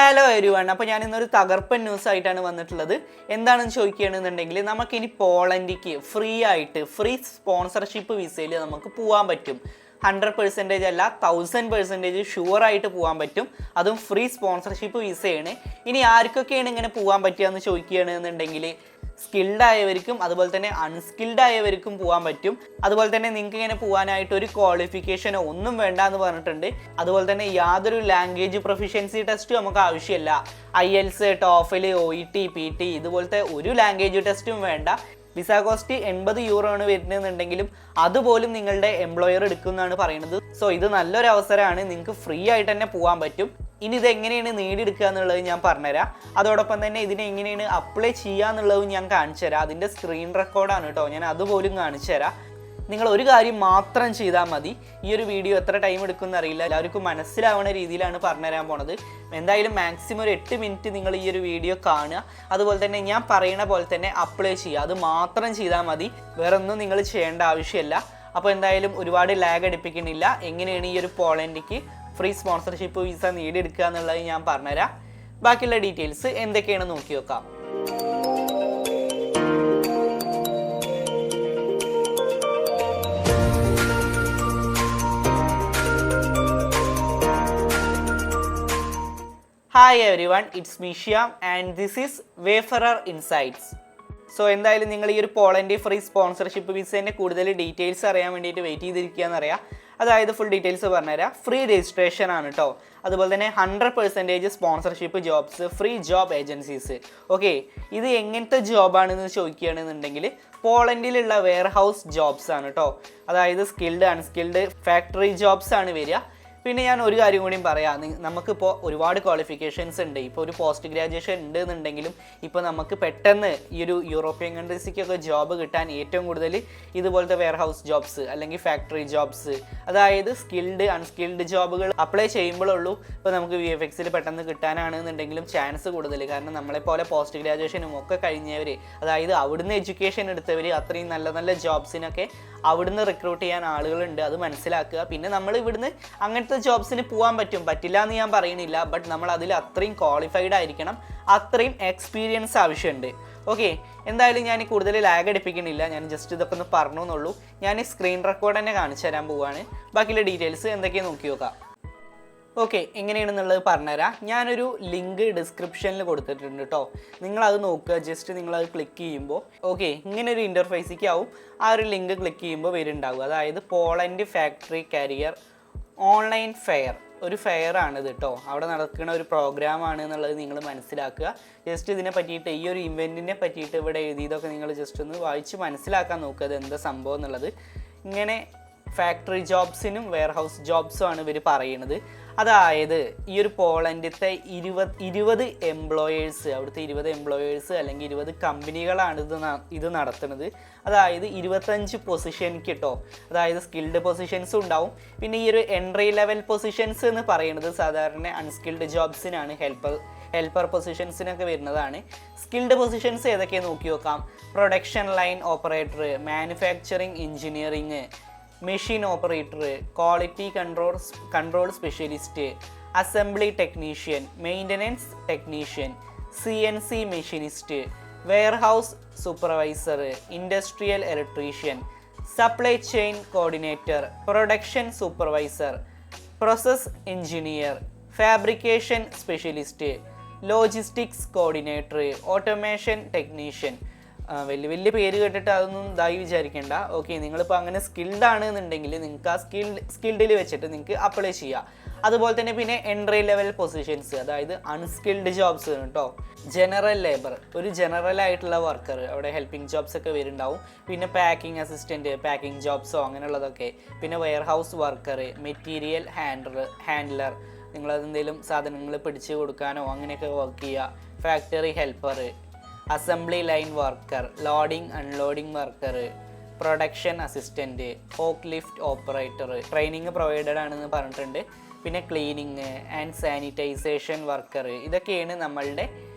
Hello everyone. അപ്പോൾ ഞാൻ ഇന്നൊരു തകർപ്പൻ ന്യൂസ് ആയിട്ടാണ് വന്നിട്ടുള്ളത്. എന്താണെന്ന് ചോദിക്കുകയാണെന്നുണ്ടെങ്കിൽ നമുക്കിനി പോളണ്ടിക്ക് ഫ്രീ സ്പോൺസർഷിപ്പ് വിസയിൽ നമുക്ക് പോകാൻ പറ്റും. 100% അല്ല, 1000% ഷുവറായിട്ട് പോകാൻ പറ്റും. അതും ഫ്രീ സ്പോൺസർഷിപ്പ് വിസയാണ്. ഇനി ആർക്കൊക്കെയാണ് ഇങ്ങനെ പോകാൻ പറ്റുക എന്ന് ചോദിക്കുകയാണെന്നുണ്ടെങ്കിൽ സ്കിൽഡ് ആയവർക്കും അതുപോലെ തന്നെ അൺസ്കിൽഡ് ആയവർക്കും പോകാൻ പറ്റും. അതുപോലെ തന്നെ നിങ്ങൾക്ക് ഇങ്ങനെ പോകാനായിട്ട് ഒരു ക്വാളിഫിക്കേഷനോ ഒന്നും വേണ്ട എന്ന് പറഞ്ഞിട്ടുണ്ട്. അതുപോലെ തന്നെ യാതൊരു ലാംഗ്വേജ് പ്രൊഫിഷ്യൻസി ടെസ്റ്റും നമുക്ക് ആവശ്യമില്ല. IELTS, TOEFL, OET, PT ഇതുപോലത്തെ ഒരു ലാംഗ്വേജ് ടെസ്റ്റും വേണ്ട. വിസ കോസ്റ്റ് 80 യൂറോ ആണ് വരുന്നതെന്നുണ്ടെങ്കിലും അതുപോലും നിങ്ങളുടെ എംപ്ലോയർ എടുക്കുമെന്നാണ് പറയുന്നത്. സോ ഇത് നല്ലൊരു അവസരമാണ്, നിങ്ങൾക്ക് ഫ്രീ ആയിട്ട് തന്നെ പോകാൻ പറ്റും. ഇനി ഇത് എങ്ങനെയാണ് നേടിയെടുക്കുക എന്നുള്ളത് ഞാൻ പറഞ്ഞുതരാം. അതോടൊപ്പം തന്നെ ഇതിനെ എങ്ങനെയാണ് അപ്ലൈ ചെയ്യുക എന്നുള്ളതും ഞാൻ കാണിച്ചു തരാം. അതിൻ്റെ സ്ക്രീൻ റെക്കോർഡാണ് കേട്ടോ, ഞാൻ അതുപോലും കാണിച്ചു തരാം. നിങ്ങൾ ഒരു കാര്യം മാത്രം ചെയ്താൽ മതി. ഈ ഒരു വീഡിയോ എത്ര ടൈം എടുക്കുമെന്ന് അറിയില്ല, എല്ലാവർക്കും മനസ്സിലാവുന്ന രീതിയിലാണ് പറഞ്ഞുതരാൻ പോണത്. എന്തായാലും മാക്സിമം ഒരു 8 മിനിറ്റ് നിങ്ങൾ ഈ ഒരു വീഡിയോ കാണുക. അതുപോലെ തന്നെ ഞാൻ പറയുന്ന പോലെ തന്നെ അപ്ലൈ ചെയ്യുക. അത് മാത്രം ചെയ്താൽ മതി, വേറെ ഒന്നും നിങ്ങൾ ചെയ്യേണ്ട ആവശ്യമില്ല. അപ്പോൾ എന്തായാലും ഒരുപാട് ലാഗ് അടിപ്പിക്കുന്നില്ല. എങ്ങനെയാണ് ഈ ഒരു പോളണ്ടിക്ക് ഫ്രീ സ്പോൺസർഷിപ്പ് വിസ നേടിയെടുക്കുക എന്നുള്ളത് ഞാൻ പറഞ്ഞുതരാം. ബാക്കിയുള്ള ഡീറ്റെയിൽസ് എന്തൊക്കെയാണെന്ന് നോക്കി നോക്കാം. Hi everyone, it's me Shyam and this is Wayfarer insights. So എന്തായാലും നിങ്ങൾ ഈ ഒരു പോളണ്ട് ഫ്രീ സ്പോൺസർഷിപ്പ് വിസേൻ്റെ കൂടുതൽ ഡീറ്റെയിൽസ് അറിയാൻ വേണ്ടിയിട്ട് വെയിറ്റ് ചെയ്തിരിക്കുകയെന്നറിയാം. അതായത് ഫുൾ ഡീറ്റെയിൽസ് പറഞ്ഞുതരാം. ഫ്രീ രജിസ്ട്രേഷൻ ആണ് കേട്ടോ. അതുപോലെ തന്നെ 100% sponsorship jobs, free job agencies. Okay, ഇത് എങ്ങനത്തെ ജോബാണെന്ന് ചോദിക്കുകയാണെന്നുണ്ടെങ്കിൽ പോളണ്ടിലുള്ള വെയർ ഹൗസ് ജോബ്സ് ആണ് കേട്ടോ. അതായത് സ്കിൽഡ് അൺസ്കിൽഡ് ഫാക്ടറി ജോബ്സ് ആണ് വരിക. പിന്നെ ഞാൻ ഒരു കാര്യം കൂടിയും പറയാം, നമുക്കിപ്പോൾ ഒരുപാട് ക്വാളിഫിക്കേഷൻസ് ഉണ്ട്. ഇപ്പോൾ ഒരു പോസ്റ്റ് ഗ്രാജുവേഷൻ ഉണ്ട് എന്നുണ്ടെങ്കിലും ഇപ്പോൾ നമുക്ക് പെട്ടെന്ന് ഈ ഒരു യൂറോപ്യൻ കൺട്രീസിക്കൊക്കെ ജോബ് കിട്ടാൻ ഏറ്റവും കൂടുതൽ ഇതുപോലത്തെ വെയർ ഹൗസ് ജോബ്സ് അല്ലെങ്കിൽ ഫാക്ടറി ജോബ്സ്, അതായത് സ്കിൽഡ് അൺസ്കിൽഡ് ജോബുകൾ അപ്ലൈ ചെയ്യുമ്പോഴുള്ളൂ ഇപ്പോൾ നമുക്ക് VFXൽ പെട്ടെന്ന് കിട്ടാനാണെന്നുണ്ടെങ്കിലും ചാൻസ് കൂടുതൽ. കാരണം നമ്മളെപ്പോലെ പോസ്റ്റ് ഗ്രാജുവേഷനും ഒക്കെ കഴിഞ്ഞവർ, അതായത് അവിടുന്ന് എഡ്യൂക്കേഷൻ എടുത്തവർ അത്രയും നല്ല നല്ല ജോബ്സിനൊക്കെ അവിടുന്ന് റിക്രൂട്ട് ചെയ്യാൻ ആളുകളുണ്ട്. അത് മനസ്സിലാക്കുക. പിന്നെ നമ്മൾ ഇവിടുന്ന് അങ്ങനത്തെ ജോബ്സിന് പോകാൻ പറ്റില്ല എന്ന് ഞാൻ പറയുന്നില്ല. ബട്ട് നമ്മൾ അതിൽ അത്രയും ക്വാളിഫൈഡ് ആയിരിക്കണം, അത്രയും എക്സ്പീരിയൻസ് ആവശ്യമുണ്ട്. ഓക്കെ, എന്തായാലും ഞാൻ കൂടുതൽ ലാഗ് അടിപ്പിക്കുന്നില്ല, ഞാൻ ജസ്റ്റ് ഇതൊക്കെ ഒന്ന് പറഞ്ഞു എന്നുള്ളൂ. ഞാൻ ഈ സ്ക്രീൻ റെക്കോർഡ് തന്നെ കാണിച്ചു തരാൻ പോവുകയാണ്. ബാക്കിയുള്ള ഡീറ്റെയിൽസ് എന്തൊക്കെയാണ് നോക്കി നോക്കാം. ഓക്കെ, എങ്ങനെയാണെന്നുള്ളത് പറഞ്ഞുതരാം. ഞാനൊരു ലിങ്ക് ഡിസ്ക്രിപ്ഷനിൽ കൊടുത്തിട്ടുണ്ട് കേട്ടോ, നിങ്ങളത് നോക്കുക. ജസ്റ്റ് നിങ്ങളത് ക്ലിക്ക് ചെയ്യുമ്പോൾ ഓക്കെ ഇങ്ങനെ ഒരു ഇൻ്റർഫേസിലേക്ക് ആവും. ആ ഒരു ലിങ്ക് ക്ലിക്ക് ചെയ്യുമ്പോൾ വരുന്നുണ്ടാവും. അതായത് Poland factory career online fair, ഒരു ഫെയർ ആണിത് കേട്ടോ. അവിടെ നടക്കുന്ന ഒരു പ്രോഗ്രാമാണ് എന്നുള്ളത് നിങ്ങൾ മനസ്സിലാക്കുക. ജസ്റ്റ് ഇതിനെ പറ്റിയിട്ട്, ഈ ഒരു ഇവൻറ്റിനെ പറ്റിയിട്ട് ഇവിടെ എഴുതിയതൊക്കെ നിങ്ങൾ ജസ്റ്റ് ഒന്ന് വായിച്ച് മനസ്സിലാക്കാൻ നോക്കുക ഇത് എന്താ സംഭവം എന്നുള്ളത്. ഇങ്ങനെ ഫാക്ടറി ജോബ്സിനും വെയർ ഹൗസ് ജോബ്സും ആണ് ഇവർ പറയുന്നത്. അതായത് ഈ ഒരു പോളണ്ടിലത്തെ 20 എംപ്ലോയേഴ്സ്, അവിടുത്തെ 20 എംപ്ലോയേഴ്സ് അല്ലെങ്കിൽ 20 കമ്പനികളാണ് ഇത് നടത്തുന്നത്. അതായത് 25 പൊസിഷനിക്ക് കേട്ടോ. അതായത് സ്കിൽഡ് പൊസിഷൻസ് ഉണ്ടാവും. പിന്നെ ഈ ഒരു എൻട്രി ലെവൽ പൊസിഷൻസ് എന്ന് പറയുന്നത് സാധാരണ അൺസ്കിൽഡ് ജോബ്സിനാണ്, ഹെൽപ്പർ പൊസിഷൻസിനൊക്കെ വരുന്നതാണ്. സ്കിൽഡ് പൊസിഷൻസ് ഏതൊക്കെയാണ് നോക്കി നോക്കാം. Production line operator, manufacturing engineering, machine operator, quality control specialist, assembly technician, maintenance technician, CNC machinist, warehouse supervisor, industrial electrician, supply chain coordinator, production supervisor, process engineer, fabrication specialist, logistics coordinator, automation technician. വലിയ പേര് കേട്ടിട്ട് അതൊന്നും ഇതായി വിചാരിക്കേണ്ട. Okay, നിങ്ങളിപ്പോൾ അങ്ങനെ skilled ആണ് എന്നുണ്ടെങ്കിൽ നിങ്ങൾക്ക് ആ സ്കിൽഡിൽ വെച്ചിട്ട് നിങ്ങൾക്ക് അപ്ലൈ ചെയ്യാം. അതുപോലെ തന്നെ പിന്നെ എൻട്രി ലെവൽ പൊസിഷൻസ്, അതായത് അൺസ്കിൽഡ് ജോബ്സ് കേട്ടോ. ജനറൽ ലേബർ, ഒരു ജനറൽ ആയിട്ടുള്ള വർക്കർ, അവിടെ ഹെൽപ്പിംഗ് ജോബ്സ് ഒക്കെ വരുന്നുണ്ടാവും. പിന്നെ പാക്കിംഗ് അസിസ്റ്റൻറ്റ്, പാക്കിംഗ് ജോബ്സോ അങ്ങനെയുള്ളതൊക്കെ. പിന്നെ warehouse worker, material handler, നിങ്ങളതെന്തെങ്കിലും സാധനങ്ങൾ പിടിച്ച് കൊടുക്കാനോ അങ്ങനെയൊക്കെ വർക്ക് ചെയ്യുക. Factory helper, assembly line worker, loading unloading worker, production assistant, forklift operator, training provided ആണെന്ന് പറഞ്ഞിട്ടുണ്ട്. പിന്നെ ക്ലീനിങ് ആൻഡ് സാനിറ്റൈസേഷൻ വർക്കർ. ഇതൊക്കെയാണ് നമ്മളുടെ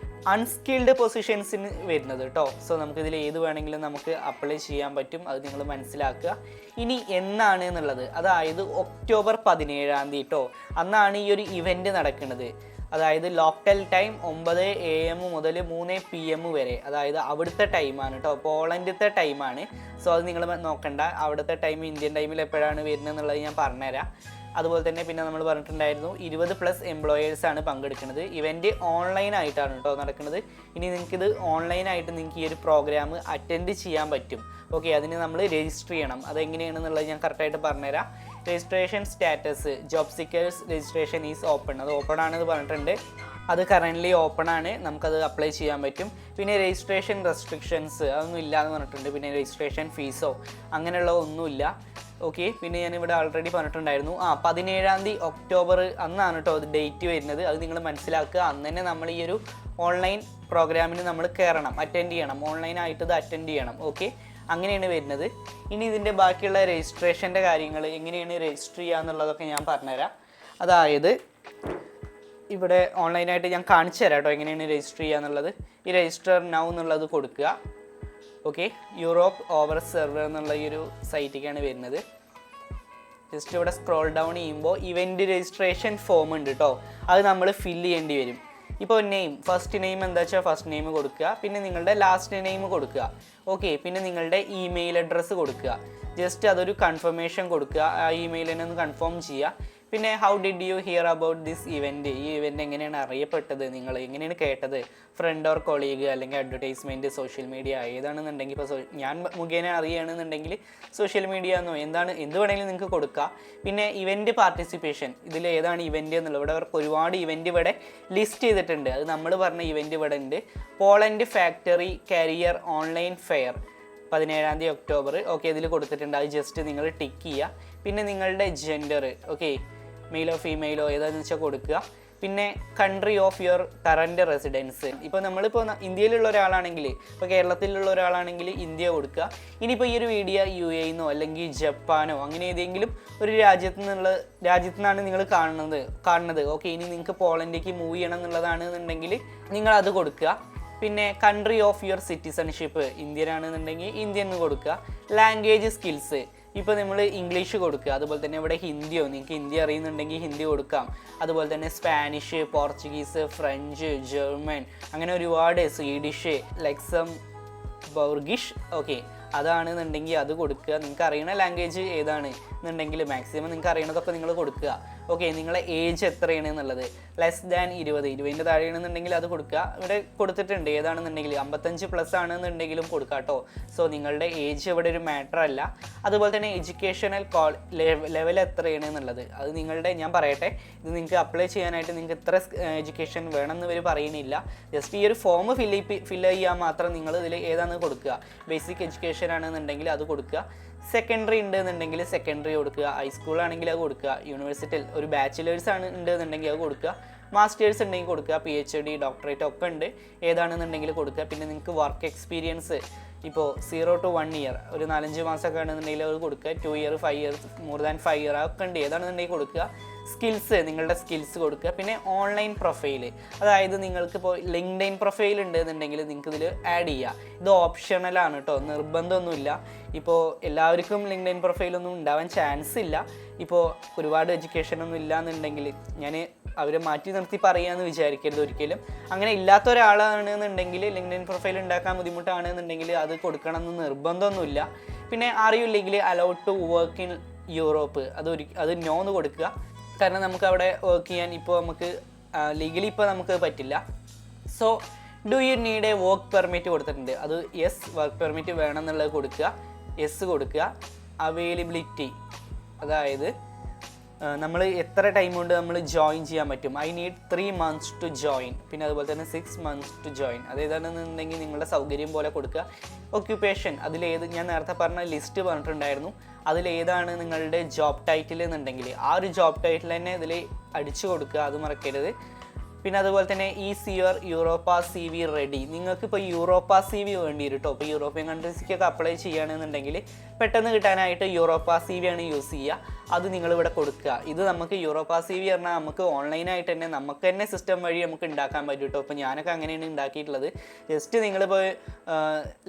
അൺസ്കിൽഡ് പൊസിഷൻസിന് വരുന്നത് കേട്ടോ. സോ നമുക്കിതിൽ ഏത് വേണമെങ്കിലും നമുക്ക് അപ്ലൈ ചെയ്യാൻ പറ്റും, അത് നിങ്ങൾ മനസ്സിലാക്കുക. ഇനി എന്നാണ് എന്നുള്ളത്, അതായത് ഒക്ടോബർ 17 കേട്ടോ, അന്നാണ് ഈ ഒരു ഇവൻറ്റ് നടക്കുന്നത്. അതായത് ലോക്കൽ ടൈം 9 AM മുതൽ 3 PM വരെ, അതായത് അവിടുത്തെ ടൈമാണ് കേട്ടോ, പോളണ്ടിലത്തെ ടൈമാണ്. സോ അത് നിങ്ങൾ നോക്കണ്ട, അവിടുത്തെ ടൈം ഇന്ത്യൻ ടൈമിൽ എപ്പോഴാണ് വരുന്നത് എന്നുള്ളത് ഞാൻ പറഞ്ഞുതരാം. അതുപോലെ തന്നെ പിന്നെ നമ്മൾ പറഞ്ഞിട്ടുണ്ടായിരുന്നു 20+ എംപ്ലോയേഴ്സാണ് പങ്കെടുക്കുന്നത്. ഇവൻ്റ് ഓൺലൈനായിട്ടാണ് കേട്ടോ നടക്കുന്നത്. ഇനി നിങ്ങൾക്കിത് ഓൺലൈനായിട്ട് നിങ്ങൾക്ക് ഈ ഒരു പ്രോഗ്രാം അറ്റൻഡ് ചെയ്യാൻ പറ്റും. ഓക്കെ, അതിന് നമ്മൾ രജിസ്റ്റർ ചെയ്യണം. അതെങ്ങനെയാണെന്നുള്ളത് ഞാൻ കറക്റ്റായിട്ട് പറഞ്ഞുതരാം. Registration status job seekers registration is open, അത് ഓപ്പൺ ആണെന്ന് പറഞ്ഞിട്ടുണ്ട്. അത് കറൻ്റ്ലി ഓപ്പൺ ആണ്, നമുക്കത് അപ്ലൈ ചെയ്യാൻ പറ്റും. പിന്നെ രജിസ്ട്രേഷൻ റെസ്ട്രിക്ഷൻസ് അതൊന്നും ഇല്ല എന്ന് പറഞ്ഞിട്ടുണ്ട്. പിന്നെ രജിസ്ട്രേഷൻ ഫീസോ അങ്ങനെയുള്ള ഒന്നുമില്ല. ഓക്കെ, പിന്നെ ഞാനിവിടെ ആൾറെഡി പറഞ്ഞിട്ടുണ്ടായിരുന്നു 17 ഒക്ടോബർ അന്നാണ് കേട്ടോ അത് ഡേറ്റ് വരുന്നത്. അത് നിങ്ങൾ മനസ്സിലാക്കുക. അന്ന് തന്നെ നമ്മൾ ഈ ഒരു ഓൺലൈൻ പ്രോഗ്രാമിന് നമ്മൾ കയറണം, അറ്റൻഡ് ചെയ്യണം, ഓൺലൈനായിട്ട് ഇത് അറ്റൻഡ് ചെയ്യണം. ഓക്കെ, അങ്ങനെയാണ് വരുന്നത്. ഇനി ഇതിൻ്റെ ബാക്കിയുള്ള രജിസ്ട്രേഷൻ്റെ കാര്യങ്ങൾ എങ്ങനെയാണ് രജിസ്റ്റർ ചെയ്യുക എന്നുള്ളതൊക്കെ ഞാൻ പറഞ്ഞുതരാം. അതായത് ഇവിടെ ഓൺലൈനായിട്ട് ഞാൻ കാണിച്ചു തരാം കേട്ടോ എങ്ങനെയാണ് രജിസ്റ്റർ ചെയ്യുക എന്നുള്ളത്. ഈ രജിസ്റ്റർ നൗ എന്നുള്ളത് കൊടുക്കുക. ഓക്കെ, യൂറോപ്പ് ഓവർ സെർവർ എന്നുള്ള ഈ ഒരു സൈറ്റിലേക്കാണ് വരുന്നത്. ജസ്റ്റ് ഇവിടെ സ്ക്രോൾ ഡൗൺ ചെയ്യുമ്പോൾ ഇവൻ്റ് രജിസ്ട്രേഷൻ ഫോം ഉണ്ട് കേട്ടോ, അത് നമ്മൾ ഫില്ല് ചെയ്യേണ്ടി വരും. ഇപ്പോൾ ഫസ്റ്റ് നെയിം എന്താ വെച്ചാൽ ഫസ്റ്റ് നെയിം കൊടുക്കുക, പിന്നെ നിങ്ങളുടെ ലാസ്റ്റ് നെയിം കൊടുക്കുക. ഓക്കെ, പിന്നെ നിങ്ങളുടെ ഇമെയിൽ അഡ്രസ്സ് കൊടുക്കുക. ജസ്റ്റ് അതൊരു കൺഫർമേഷൻ കൊടുക്കുക, ആ ഇമെയിലിനെ ഒന്ന് കൺഫേം ചെയ്യുക. പിന്നെ how did you here about this event, ഈ ഇവൻ്റ് എങ്ങനെയാണ് അറിയപ്പെട്ടത്, നിങ്ങൾ എങ്ങനെയാണ് കേട്ടത്, ഫ്രണ്ട് ഓർ കൊളീഗ് അല്ലെങ്കിൽ അഡ്വർടൈസ്മെൻറ്റ്, സോഷ്യൽ മീഡിയ ഏതാണെന്നുണ്ടെങ്കിൽ, ഇപ്പോൾ ഞാൻ മുഖേന അറിയുകയാണെന്നുണ്ടെങ്കിൽ സോഷ്യൽ മീഡിയ എന്നോ എന്ത് വേണമെങ്കിലും നിങ്ങൾക്ക് കൊടുക്കുക. പിന്നെ ഇവൻ്റ് പാർട്ടിസിപ്പേഷൻ, ഇതിൽ ഏതാണ് ഇവൻ്റ് എന്നുള്ളത്, ഇവിടെ അവർക്ക് ഒരുപാട് ഇവൻ്റ് ഇവിടെ ലിസ്റ്റ് ചെയ്തിട്ടുണ്ട്. അത് നമ്മൾ പറഞ്ഞ ഇവൻ്റ് ഇവിടെ ഉണ്ട്. Poland factory career online fair 17 October. Okay, ഇതിൽ കൊടുത്തിട്ടുണ്ട്. അത് ജസ്റ്റ് നിങ്ങൾ ടിക്ക് ചെയ്യുക. പിന്നെ നിങ്ങളുടെ ജെൻഡർ, ഓക്കെ, മെയിലോ ഫീമെയിലോ ഏതാണെന്ന് വെച്ചാൽ കൊടുക്കുക. പിന്നെ country of your current residence, ഇപ്പോൾ നമ്മളിപ്പോൾ ഇന്ത്യയിലുള്ള ഒരാളാണെങ്കിൽ, ഇപ്പോൾ കേരളത്തിലുള്ള ഒരാളാണെങ്കിൽ ഇന്ത്യ കൊടുക്കുക. ഇനിയിപ്പോൾ ഈ ഒരു വീഡിയോ UAE എന്നോ അല്ലെങ്കിൽ ജപ്പാനോ അങ്ങനെ ഏതെങ്കിലും ഒരു രാജ്യത്തു നിന്നാണ് നിങ്ങൾ കാണുന്നത്. ഓക്കെ, ഇനി നിങ്ങൾക്ക് പോളണ്ടിലേക്ക് മൂവ് ചെയ്യണം എന്നുള്ളതാണെന്നുണ്ടെങ്കിൽ നിങ്ങൾ അത് കൊടുക്കുക. പിന്നെ country of your citizenship, Indian ആണെന്നുണ്ടെങ്കിൽ ഇന്ത്യൻ എന്ന് കൊടുക്കുക. ലാംഗ്വേജ് സ്കിൽസ്, ഇപ്പോൾ നമ്മൾ ഇംഗ്ലീഷ് കൊടുക്കുക. അതുപോലെ തന്നെ ഇവിടെ ഹിന്ദിയോ, നിങ്ങൾക്ക് ഹിന്ദി അറിയുന്നുണ്ടെങ്കിൽ ഹിന്ദി കൊടുക്കാം. അതുപോലെ തന്നെ സ്പാനിഷ്, പോർച്ചുഗീസ്, ഫ്രഞ്ച്, ജർമ്മൻ, അങ്ങനെ ഒരുപാട്, സ്വീഡിഷ്, ലക്സംബർഗിഷ്, ഓക്കെ, അതാണെന്നുണ്ടെങ്കിൽ അത് കൊടുക്കുക. നിങ്ങൾക്ക് അറിയുന്ന ലാംഗ്വേജ് ഏതാണ് എന്നുണ്ടെങ്കിൽ മാക്സിമം നിങ്ങൾക്ക് അറിയണതൊക്കെ നിങ്ങൾ കൊടുക്കുക. ഓക്കെ, നിങ്ങളെ ഏജ് എത്രയാണ് എന്നുള്ളത്, ലെസ് ദാൻ 20 താഴെയാണെന്നുണ്ടെങ്കിൽ അത് കൊടുക്കുക. ഇവിടെ കൊടുത്തിട്ടുണ്ട് ഏതാണെന്നുണ്ടെങ്കിൽ 55+ ആണെന്നുണ്ടെങ്കിലും കൊടുക്കുക കേട്ടോ. സോ നിങ്ങളുടെ ഏജ് ഇവിടെ ഒരു മാറ്റർ അല്ല. അതുപോലെ തന്നെ എഡ്യൂക്കേഷണൽ ലെവൽ എത്രയാണ് എന്നുള്ളത് അത് നിങ്ങളുടെ, ഞാൻ പറയട്ടെ, ഇത് നിങ്ങൾക്ക് അപ്ലൈ ചെയ്യാനായിട്ട് നിങ്ങൾക്ക് ഇത്ര എഡ്യൂക്കേഷൻ വേണമെന്ന് ഇവർ പറയുന്നില്ല. ജസ്റ്റ് ഈ ഒരു ഫോം ഫില്ല് ചെയ്യാൻ മാത്രം നിങ്ങൾ ഇതിൽ ഏതാണെന്ന് കൊടുക്കുക. ബേസിക് എഡ്യൂക്കേഷൻ ആണെന്നുണ്ടെങ്കിൽ അത് കൊടുക്കുക. സെക്കൻഡറി ഉണ്ടെന്നുണ്ടെങ്കിൽ സെക്കൻഡറി കൊടുക്കുക. ഹൈസ്കൂൾ ആണെങ്കിൽ അത് കൊടുക്കുക. യൂണിവേഴ്സിറ്റിയിൽ ഒരു ബാച്ചിലേഴ്സ് ആണ് ഉണ്ടെന്നുണ്ടെങ്കിൽ അത് കൊടുക്കുക. മാസ്റ്റേഴ്സ് ഉണ്ടെങ്കിൽ കൊടുക്കുക. PhD, ഡോക്ടറേറ്റ് ഒക്കെ ഉണ്ട്, ഏതാണെന്നുണ്ടെങ്കിൽ കൊടുക്കുക. പിന്നെ നിങ്ങൾക്ക് വർക്ക് എക്സ്പീരിയൻസ് ഇപ്പോൾ 0 to 1 year, ഒരു 4-5 മാസമൊക്കെ ആണെന്നുണ്ടെങ്കിൽ അത് കൊടുക്കുക. 2 year, 5 years, more than 5 year ഒക്കെ ഉണ്ട്, ഏതാണെന്നുണ്ടെങ്കിൽ കൊടുക്കുക. സ്കിൽസ്, നിങ്ങളുടെ സ്കിൽസ് കൊടുക്കുക. പിന്നെ ഓൺലൈൻ പ്രൊഫൈൽ, അതായത് നിങ്ങൾക്കിപ്പോൾ ലിങ്ക്ഡൈൻ പ്രൊഫൈൽ ഉണ്ടെന്നുണ്ടെങ്കിൽ നിങ്ങൾക്ക് ഇതിൽ ആഡ് ചെയ്യുക. ഇത് ഓപ്ഷണലാണ് കേട്ടോ, നിർബന്ധമൊന്നുമില്ല. ഇപ്പോൾ എല്ലാവർക്കും ലിങ്ക്ഡൈൻ പ്രൊഫൈലൊന്നും ഉണ്ടാവാൻ ചാൻസ് ഇല്ല. ഇപ്പോൾ ഒരുപാട് എഡ്യൂക്കേഷനൊന്നും ഇല്ല എന്നുണ്ടെങ്കിൽ ഞാൻ അവരെ മാറ്റി നിർത്തി പറയാമെന്ന് വിചാരിക്കരുത് ഒരിക്കലും. അങ്ങനെ ഇല്ലാത്ത ഒരാളാണെന്നുണ്ടെങ്കിൽ ലിങ്ക്ഡൈൻ പ്രൊഫൈൽ ഉണ്ടാക്കാൻ ബുദ്ധിമുട്ടാണെന്നുണ്ടെങ്കിൽ അത് കൊടുക്കണം എന്ന് നിർബന്ധമൊന്നുമില്ല. പിന്നെ അറിയില്ലെങ്കിൽ allowed to work in Europe, അത് നോ എന്ന് കൊടുക്കുക. കാരണം നമുക്ക് അവിടെ വർക്ക് ചെയ്യാൻ ഇപ്പോൾ നമുക്ക് ലീഗലി ഇപ്പോൾ നമുക്ക് പറ്റില്ല. So do you need A work permit കൊടുത്തിട്ടുണ്ട്, അത് യെസ്, വർക്ക് പെർമിറ്റ് വേണം എന്നുള്ളത് കൊടുക്കുക. യെസ് കൊടുക്കുക. അവൈലബിലിറ്റി, അതായത് നമ്മൾ എത്ര ടൈം കൊണ്ട് നമ്മൾ ജോയിൻ ചെയ്യാൻ പറ്റും. I need 3 months to join. പിന്നെ അതുപോലെ തന്നെ 6 months ടു ജോയിൻ. അതേതാണെന്നുണ്ടെങ്കിൽ നിങ്ങളുടെ സൗകര്യം പോലെ കൊടുക്കുക. ഒക്യുപ്പേഷൻ, അതിലേത് ഞാൻ നേരത്തെ പറഞ്ഞ ലിസ്റ്റ് പറഞ്ഞിട്ടുണ്ടായിരുന്നു, അതിലേതാണ് നിങ്ങളുടെ ജോബ് ടൈറ്റിൽ എന്നുണ്ടെങ്കിൽ ആ ഒരു ജോബ് ടൈറ്റിൽ തന്നെ ഇതിൽ അടിച്ചു കൊടുക്കുക, അത് മറക്കരുത്. പിന്നെ അതുപോലെ തന്നെ is your Europa CV ready. നിങ്ങൾക്ക് ഇപ്പോൾ യൂറോപ്പ CV വേണ്ടി വരും കേട്ടോ. ഇപ്പോൾ യൂറോപ്യൻ കൺട്രീസിലേക്കൊക്കെ അപ്ലൈ ചെയ്യുകയാണെന്നുണ്ടെങ്കിൽ പെട്ടെന്ന് കിട്ടാനായിട്ട് യൂറോപ്പ CV ആണ് യൂസ് ചെയ്യുക. അത് നിങ്ങളിവിടെ കൊടുക്കുക. ഇത് നമുക്ക് യൂറോപ്പ CV പറഞ്ഞാൽ നമുക്ക് ഓൺലൈനായിട്ട് തന്നെ നമുക്ക് തന്നെ സിസ്റ്റം വഴി നമുക്ക് ഉണ്ടാക്കാൻ പറ്റും കേട്ടോ. ഇപ്പോൾ ഞാനൊക്കെ അങ്ങനെയാണ് ഉണ്ടാക്കിയിട്ടുള്ളത്. ജസ്റ്റ് നിങ്ങളിപ്പോൾ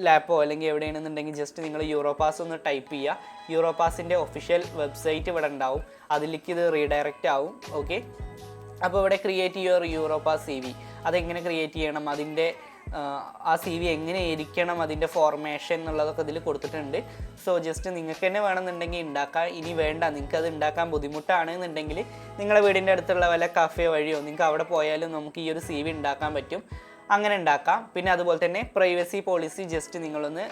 ലാപ്പോ അല്ലെങ്കിൽ എവിടെയാണെന്നുണ്ടെങ്കിൽ ജസ്റ്റ് നിങ്ങൾ യൂറോപ്പാസ് ഒന്ന് ടൈപ്പ് ചെയ്യുക. യൂറോപ്പാസിൻ്റെ ഒഫീഷ്യൽ വെബ്സൈറ്റ് ഇവിടെ ഉണ്ടാവും, അതിലേക്ക് ഇത് റീഡയറക്റ്റ് ആവും. ഓക്കെ, അപ്പോൾ ഇവിടെ ക്രിയേറ്റ് യുവർ യൂറോപ്പ CV, അതെങ്ങനെ ക്രിയേറ്റ് ചെയ്യണം, അതിൻ്റെ ആ CV എങ്ങനെ ഇരിക്കണം, അതിൻ്റെ ഫോർമേഷൻ എന്നുള്ളതൊക്കെ ഇതിൽ കൊടുത്തിട്ടുണ്ട്. സോ ജസ്റ്റ് നിങ്ങൾക്ക് തന്നെ വേണമെന്നുണ്ടെങ്കിൽ ഉണ്ടാക്കാം. ഇനി വേണ്ട, നിങ്ങൾക്ക് അത് ഉണ്ടാക്കാൻ ബുദ്ധിമുട്ടാണെന്നുണ്ടെങ്കിൽ നിങ്ങളുടെ വീടിൻ്റെ അടുത്തുള്ള വല്ല കഫേ വഴിയോ നിങ്ങൾക്ക് അവിടെ പോയാലും നമുക്ക് ഈ ഒരു CV ഉണ്ടാക്കാൻ പറ്റും. അങ്ങനെ ഉണ്ടാക്കാം. പിന്നെ അതുപോലെ തന്നെ പ്രൈവസി പോളിസി ജസ്റ്റ് നിങ്ങളൊന്ന്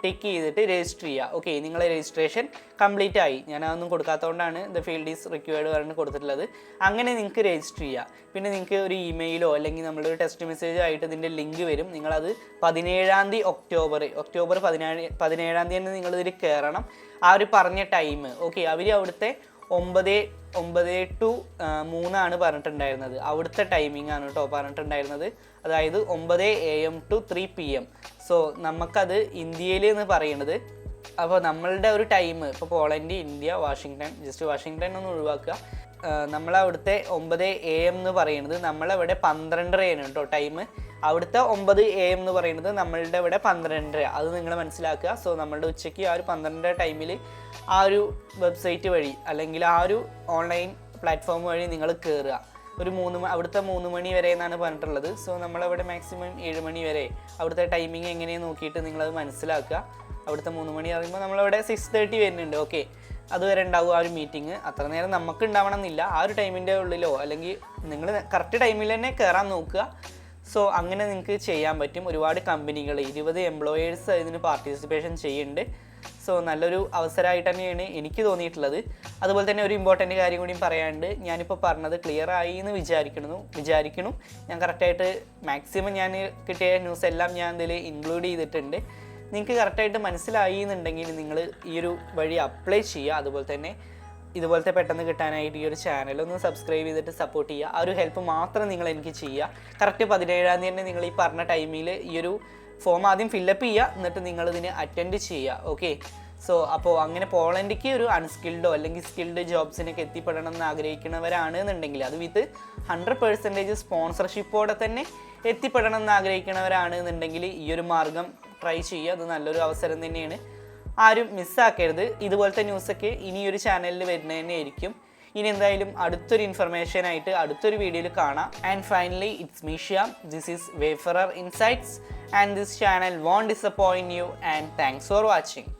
ടിക്ക് ചെയ്തിട്ട് രജിസ്റ്റർ ചെയ്യുക. ഓക്കെ, നിങ്ങളെ രജിസ്ട്രേഷൻ കംപ്ലീറ്റ് ആയി. ഞാൻ അതൊന്നും കൊടുക്കാത്തതുകൊണ്ടാണ് ദ ഫീൽഡ് ഈസ് റിക്വയർഡ് പറഞ്ഞ് കൊടുത്തിട്ടുള്ളത്. അങ്ങനെ നിങ്ങൾക്ക് രജിസ്റ്റർ ചെയ്യുക. പിന്നെ നിങ്ങൾക്ക് ഒരു ഇമെയിലോ അല്ലെങ്കിൽ നമ്മളൊരു ടെക്സ്റ്റ് മെസ്സേജോ ആയിട്ട് ഇതിൻ്റെ ലിങ്ക് വരും. നിങ്ങളത് 17 ഒക്ടോബർ 17 തന്നെ നിങ്ങളിതിൽ കയറണം. ആ ഒരു പറഞ്ഞ ടൈം. ഓക്കെ, അവർ അവിടുത്തെ 9 to 3 പറഞ്ഞിട്ടുണ്ടായിരുന്നത്. അവിടുത്തെ ടൈമിംഗ് ആണ് കേട്ടോ പറഞ്ഞിട്ടുണ്ടായിരുന്നത്. അതായത് 9 AM to 3 PM. സോ നമുക്കത് ഇന്ത്യയിൽ എന്ന് പറയുന്നത്, അപ്പോൾ നമ്മളുടെ ഒരു ടൈം ഇപ്പോൾ Poland, India, Washington, just Washington ഒന്ന് ഒഴിവാക്കുക. നമ്മളവിടുത്തെ 9 AM എന്ന് പറയുന്നത് നമ്മളവിടെ 12:30 കേട്ടോ ടൈം. അവിടുത്തെ 9 AM എന്ന് പറയുന്നത് നമ്മളുടെ ഇവിടെ 12:30. അത് നിങ്ങൾ മനസ്സിലാക്കുക. സോ നമ്മളുടെ ഉച്ചയ്ക്ക് ആ ഒരു 12:30 ടൈമിൽ ആ ഒരു വെബ്സൈറ്റ് വഴി അല്ലെങ്കിൽ ആ ഒരു ഓൺലൈൻ പ്ലാറ്റ്ഫോം വഴി നിങ്ങൾ കയറുക. ഒരു അവിടുത്തെ 3 മണി വരെ എന്നാണ് പറഞ്ഞിട്ടുള്ളത്. സോ നമ്മളവിടെ മാക്സിമം 7 മണി വരെ അവിടുത്തെ ടൈമിങ് എങ്ങനെയാണ് നോക്കിയിട്ട് നിങ്ങളത് മനസ്സിലാക്കുക. അവിടുത്തെ 3 മണി പറയുമ്പോൾ നമ്മളവിടെ 6:30 വരുന്നുണ്ട്. ഓക്കെ, അതുവരെ ഉണ്ടാവും ആ ഒരു മീറ്റിംഗ്. അത്ര നേരം നമുക്ക് ഉണ്ടാവണം എന്നില്ല. ആ ഒരു ടൈമിൻ്റെ ഉള്ളിലോ അല്ലെങ്കിൽ നിങ്ങൾ കറക്റ്റ് ടൈമിൽ തന്നെ കയറാൻ നോക്കുക. സോ അങ്ങനെ നിങ്ങൾക്ക് ചെയ്യാൻ പറ്റും. ഒരുപാട് കമ്പനികൾ 20 എംപ്ലോയേഴ്സ് ഇതിന് പാർട്ടിസിപ്പേഷൻ ചെയ്യുന്നുണ്ട്. സോ നല്ലൊരു അവസരമായിട്ട് തന്നെയാണ് എനിക്ക് തോന്നിയിട്ടുള്ളത്. അതുപോലെ തന്നെ ഒരു ഇമ്പോർട്ടൻ്റ് കാര്യം കൂടിയും പറയാനുണ്ട്. ഞാനിപ്പോൾ പറഞ്ഞത് ക്ലിയർ ആയി എന്ന് വിചാരിക്കുന്നു. ഞാൻ കറക്റ്റായിട്ട് മാക്സിമം ഞാൻ കിട്ടിയ ന്യൂസ് എല്ലാം ഞാൻ ഇതിൽ ഇൻക്ലൂഡ് ചെയ്തിട്ടുണ്ട്. നിങ്ങൾക്ക് കറക്റ്റായിട്ട് മനസ്സിലായി എന്നുണ്ടെങ്കിൽ നിങ്ങൾ ഈ ഒരു വഴി അപ്ലൈ ചെയ്യുക. അതുപോലെ തന്നെ ഇതുപോലത്തെ പെട്ടെന്ന് കിട്ടാനായിട്ട് ഈ ഒരു ചാനലൊന്ന് സബ്സ്ക്രൈബ് ചെയ്തിട്ട് സപ്പോർട്ട് ചെയ്യുക. ആ ഒരു ഹെൽപ്പ് മാത്രം നിങ്ങൾ എനിക്ക് ചെയ്യുക. കറക്റ്റ് 17 തന്നെ നിങ്ങൾ ഈ പറഞ്ഞ ടൈമിൽ ഈ ഒരു ഫോം ആദ്യം ഫില്ലപ്പ് ചെയ്യുക, എന്നിട്ട് നിങ്ങളിതിന് അറ്റൻഡ് ചെയ്യുക. ഓക്കെ, സോ അപ്പോൾ അങ്ങനെ പോളണ്ടിക്ക് ഒരു അൺസ്കിൽഡോ അല്ലെങ്കിൽ സ്കിൽഡ് ജോബ്സിനൊക്കെ എത്തിപ്പെടണം എന്ന് ആഗ്രഹിക്കുന്നവരാണ് എന്നുണ്ടെങ്കിൽ, അത് വിത്ത് 100% സ്പോൺസർഷിപ്പോടെ തന്നെ എത്തിപ്പെടണം എന്ന് ആഗ്രഹിക്കുന്നവരാണ് എന്നുണ്ടെങ്കിൽ ഈ ഒരു മാർഗം ട്രൈ ചെയ്യുക. അത് നല്ലൊരു അവസരം തന്നെയാണ്. ആരും മിസ്സാക്കരുത്. ഇതുപോലത്തെ ന്യൂസൊക്കെ ഇനി ഒരു ചാനലിൽ വരുന്നത് തന്നെയായിരിക്കും. ഇനി എന്തായാലും അടുത്തൊരു ഇൻഫർമേഷൻ ആയിട്ട് അടുത്തൊരു വീഡിയോയിൽ കാണാം. And finally it's me Shyam. This is Wayfarer Insights and this channel won't disappoint you and thanks for watching.